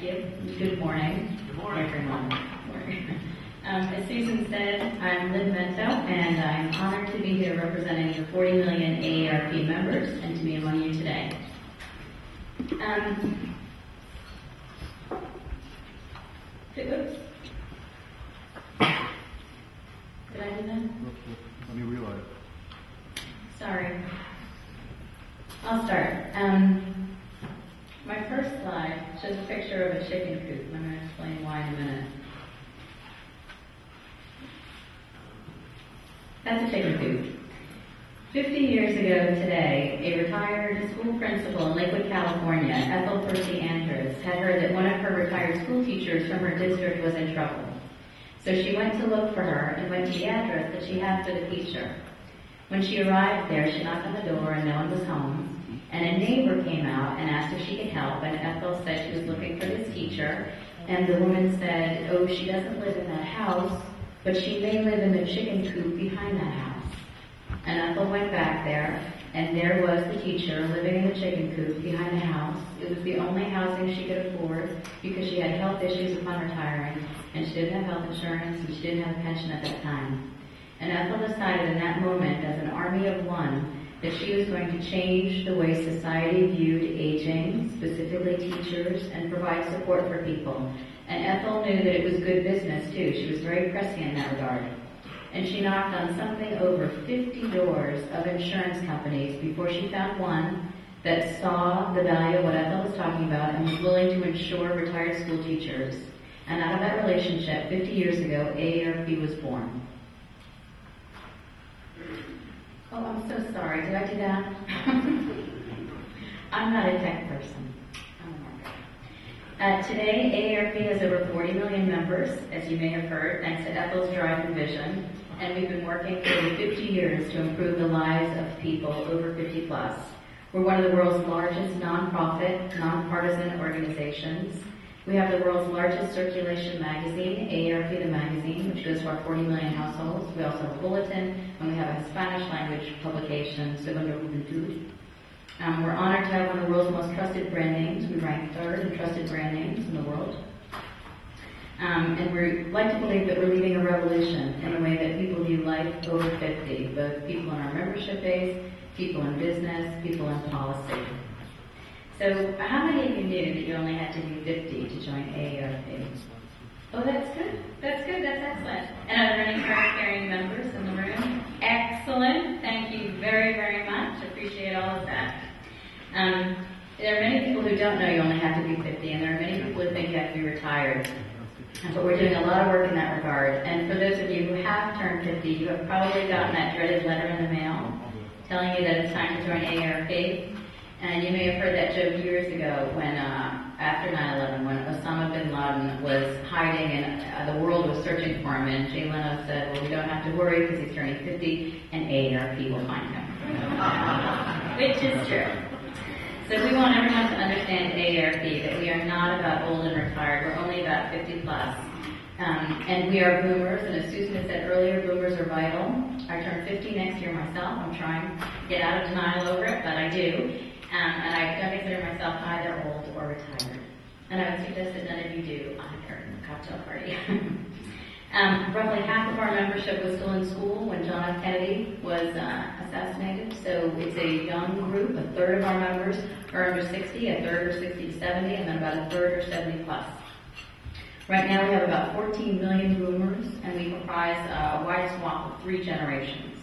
you. Good morning. Good morning. Everyone. Good morning. As Susan said, I'm Lynn Mento, and I'm honored to be here representing the 40 million AARP members and to be among you today. Oops. Did I do that? Let me reload. Sorry. I'll start. My first slide shows a picture of a chicken coop. I'm going to explain why in a minute. That's a chicken coop. 50 years ago today, a retired school principal in Lakewood, California, Ethel Percy Andrews, had heard that one of her retired school teachers from her district was in trouble. So she went to look for her and went to the address that she had for the teacher. When she arrived there, she knocked on the door and no one was home. And a neighbor came out and asked if she could help, and Ethel said she was looking for this teacher. And the woman said, oh, she doesn't live in that house, but she may live in the chicken coop behind that house. And Ethel went back there, and there was the teacher living in the chicken coop behind the house. It was the only housing she could afford because she had health issues upon retiring, and she didn't have health insurance, and she didn't have a pension at that time. And Ethel decided in that moment, as an army of one, that she was going to change the way society viewed aging, specifically teachers, and provide support for people. And Ethel knew that it was good business too. She was very prescient in that regard. And she knocked on something over 50 doors of insurance companies before she found one that saw the value of what Ethel was talking about and was willing to insure retired school teachers. And out of that relationship, 50 years ago, AARP was born. Oh, I'm so sorry. Did I do that? I'm not a tech person. Today, AARP has over 40 million members, as you may have heard, thanks to Ethel's drive and vision. And we've been working for over 50 years to improve the lives of people over 50 plus. We're one of the world's largest nonprofit, nonpartisan organizations. We have the world's largest circulation magazine, AARP the magazine, which goes to our 40 million households. We also have a bulletin, and we have a Spanish language publication, Segundo Juventud. We're honored to have one of the world's most trusted brand names. We rank third in trusted brand names in the world. And we like to believe that we're leading a revolution in the way that people view life over 50, both people in our membership base, people in business, people in policy. So how many of you knew that you only had to be 50 to join AARP? Oh, that's good. That's good. That's excellent. And are there any card-carrying members in the room? Excellent. Thank you very, very much. Appreciate all of that. There are many people who don't know you only have to be 50, and there are many people who think you have to be retired. But we're doing a lot of work in that regard. And for those of you who have turned 50, you have probably gotten that dreaded letter in the mail telling you that it's time to join AARP. And you may have heard that joke years ago when, after 9/11, when Osama bin Laden was hiding and the world was searching for him, and Jay Leno said, well, we don't have to worry because he's turning 50 and AARP will find him. Which is true. So we want everyone to understand AARP, that we are not about old and retired, we're only about 50 plus. And we are boomers, and as Susan had said earlier, boomers are vital. I turn 50 next year myself. I'm trying to get out of denial over it, but I do. And I don't consider myself either old or retired. And I would suggest that none of you do either in the cocktail party. Roughly half of our membership was still in school when John F. Kennedy was assassinated. So it's a young group. A third of our members are under 60, a third are 60 to 70, and then about a third are 70 plus. Right now we have about 14 million boomers, and we comprise a wide swath of 3 generations.